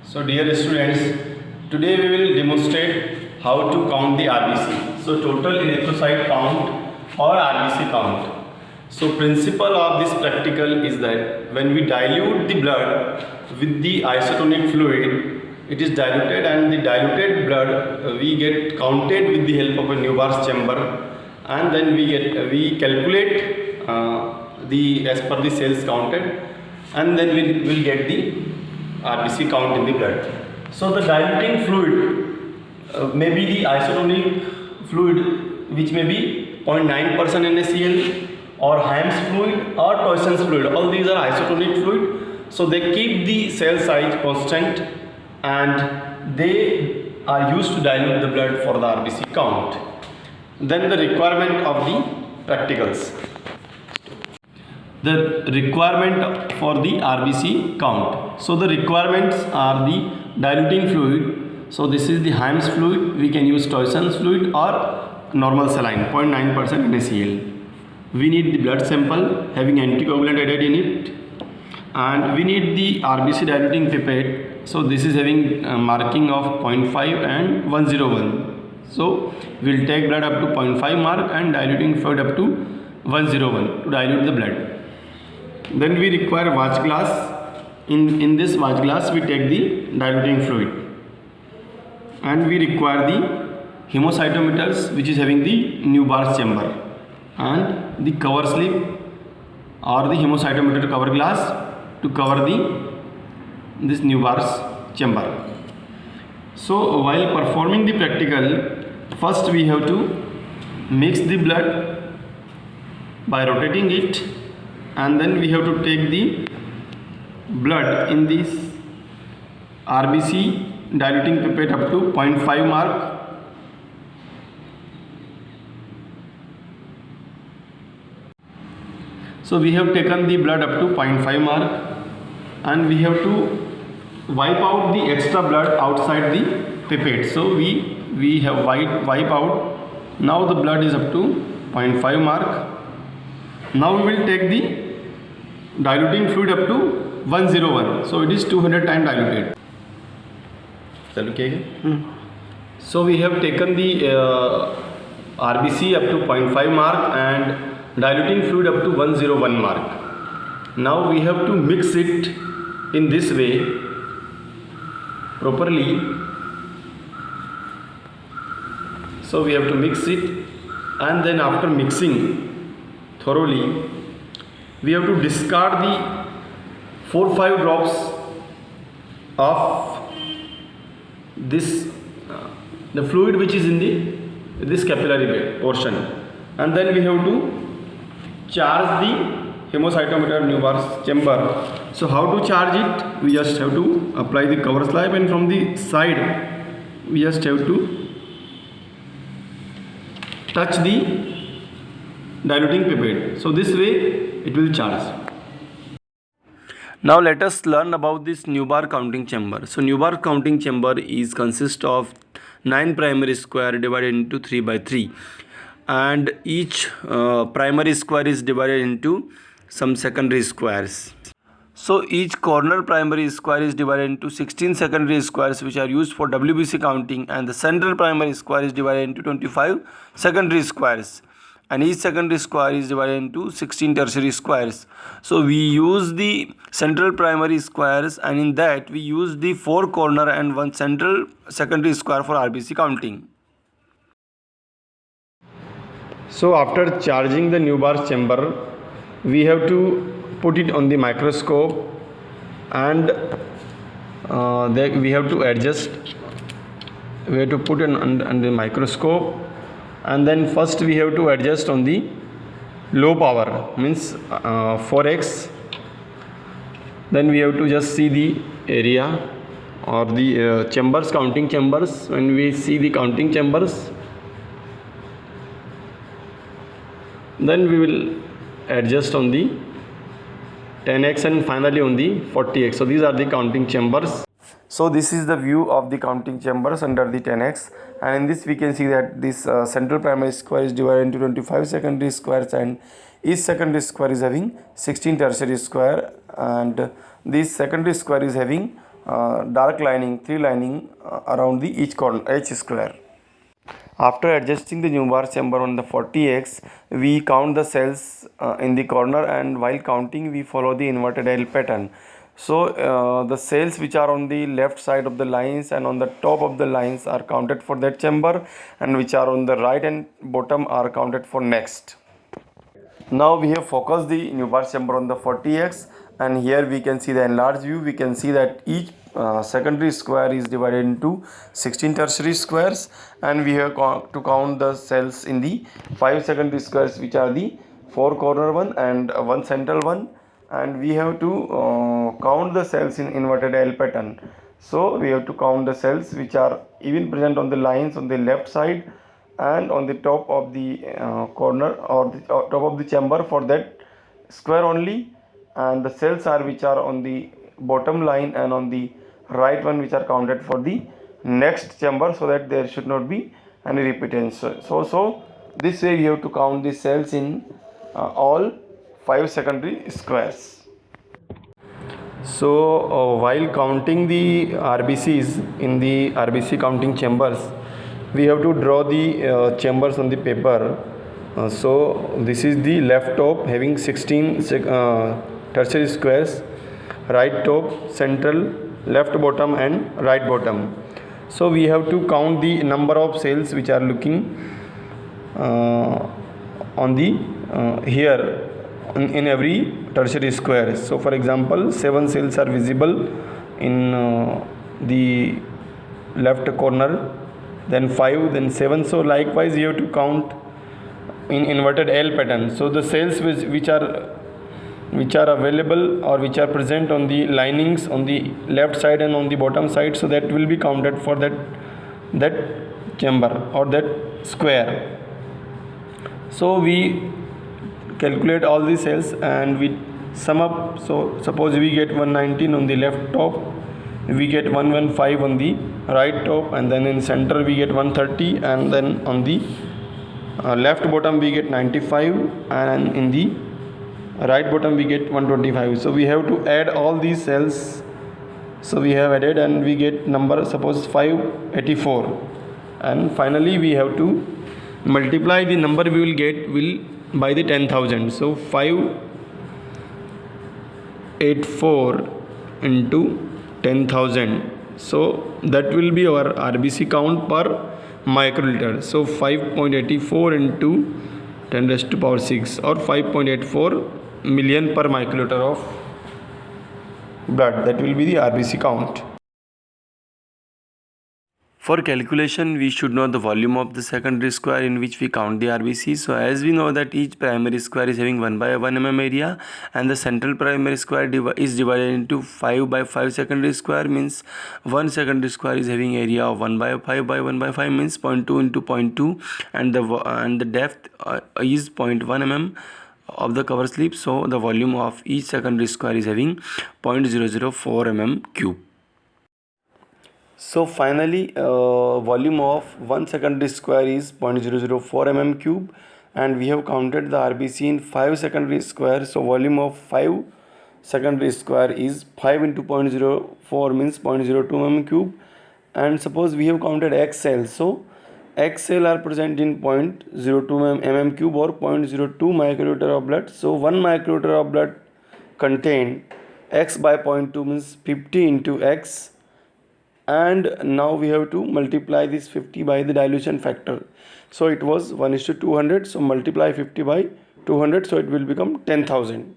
So dear students, today we will demonstrate how to count the RBC. So total erythrocyte count or RBC count. So principle of this practical is that when we dilute the blood with the isotonic fluid, it is diluted and the diluted blood we get counted with the help of a Newbar's chamber, and then we calculate the as per the cells counted, and then we will get the RBC count in the blood. So the diluting fluid may be the isotonic fluid, which may be 0.9% NaCl, or Hayms fluid or Toyson's fluid. All these are isotonic fluid. So they keep the cell size constant and they are used to dilute the blood for the RBC count. Then the requirement of the practicals. The requirement for the RBC count. So the requirements are the diluting fluid. So this is the Hayms fluid. We can use Toyson's fluid or normal saline 0.9% NaCl. We need the blood sample having anticoagulant added in it, and we need the RBC diluting pipette. So this is having marking of 0.5 and 101. So we will take blood up to 0.5 mark and diluting fluid up to 101 to dilute the blood. Then we require watch glass. In this watch glass we take the diluting fluid, and we require the hemocytometers, which is having the Newbar's chamber, and the cover slip or the hemocytometer cover glass to cover this Newbar's chamber. So while performing the practical, first we have to mix the blood by rotating it, and then we have to take the blood in this RBC diluting pipette up to 0.5 mark. So we have taken the blood up to 0.5 mark, and we have to wipe out the extra blood outside the pipette. So we have wipe out. Now the blood is up to 0.5 mark. Now we will take the diluting fluid up to 101. So it is 200 times diluted. So we have taken the RBC up to 0.5 mark and diluting fluid up to 101 mark. Now we have to mix it in this way properly. So we have to mix it, and then after mixing thoroughly, we have to discard the 4-5 drops of this the fluid which is in this capillary bed portion, and then we have to charge the hemocytometer Newbar's chamber. So how to charge it? We just have to apply the cover slab, and from the side we just have to touch the diluting pipette. So this way it will charge. Now let us learn about this Newbar counting chamber. So Newbar counting chamber consists of 9 primary square divided into 3 by 3, and each primary square is divided into some secondary squares. So each corner primary square is divided into 16 secondary squares, which are used for WBC counting, and the central primary square is divided into 25 secondary squares, and each secondary square is divided into 16 tertiary squares. So we use the central primary squares, and in that we use the 4 corner and 1 central secondary square for RBC counting. So after charging the Newbar's chamber, we have to put it on the microscope, and then we have to adjust. We have to put it on the microscope, and then first we have to adjust on the low power, means 4x. Then we have to just see the area or the chambers, counting chambers. When we see the counting chambers, then we will adjust on the 10x and finally on the 40x. So these are the counting chambers. So this is the view of the counting chambers under the 10x, and in this we can see that this central primary square is divided into 25 secondary squares, and each secondary square is having 16 tertiary square, and this secondary square is having dark lining, 3 lining around the each corner, each square. After adjusting the Neubauer chamber on the 40x, we count the cells in the corner, and while counting we follow the inverted L pattern. So the cells which are on the left side of the lines and on the top of the lines are counted for that chamber, and which are on the right and bottom are counted for next. Now we have focused the Neubauer chamber on the 40x, and here we can see the enlarged view. We can see that each secondary square is divided into 16 tertiary squares, and we have to count the cells in the 5 secondary squares, which are the 4 corner one and 1 central one, and we have to count the cells in inverted L pattern. So we have to count the cells which are even present on the lines on the left side and on the top of the corner or the top of the chamber for that square only, and the cells are which are on the bottom line and on the right one which are counted for the next chamber, so that there should not be any repetition. So this way we have to count the cells in all 5 secondary squares. So while counting the RBCs in the RBC counting chambers, we have to draw the chambers on the paper. So this is the left top having 16 tertiary squares, right top, central, left bottom and right bottom. So we have to count the number of cells which are looking on the here in every tertiary square. So for example, 7 cells are visible in the left corner, then 5, then 7. So likewise you have to count in inverted L pattern. So the cells which are available or which are present on the linings on the left side and on the bottom side, so that will be counted for that chamber or that square. So we calculate all the cells and we sum up. So suppose we get 119 on the left top, we get 115 on the right top, and then in center we get 130, and then on the left bottom we get 95, and in the right bottom we get 125. So we have to add all these cells. So we have added and we get number, suppose 584, and finally we have to multiply the number we will get by the 10,000. So 584 into 10,000. So that will be our RBC count per microliter. So 5.84 into 10 raised to power 6, or 5.84 million per microliter of blood. That will be the RBC count. For calculation, we should know the volume of the secondary square in which we count the RBC. So as we know that each primary square is having 1 by 1 mm area, and the central primary square is divided into 5 by 5 secondary square, means 1 secondary square is having area of 1 by 5 by 1 by 5, means 0.2 into 0.2, and the depth is 0.1 mm of the cover slip. So the volume of each secondary square is having 0.004 mm cube. So finally, volume of one secondary square is 0.004 mm cube, and we have counted the RBC in 5 secondary square. So volume of 5 secondary square is 5 into 0.04 means 0.02 mm cube. And suppose we have counted X cells. So X cell are present in 0.02 mm cube or 0.02 microliter of blood. So 1 microliter of blood contain X by 0.2 means 50 into X. And now we have to multiply this 50 by the dilution factor. So it was 1:200. So multiply 50 by 200. So it will become 10,000.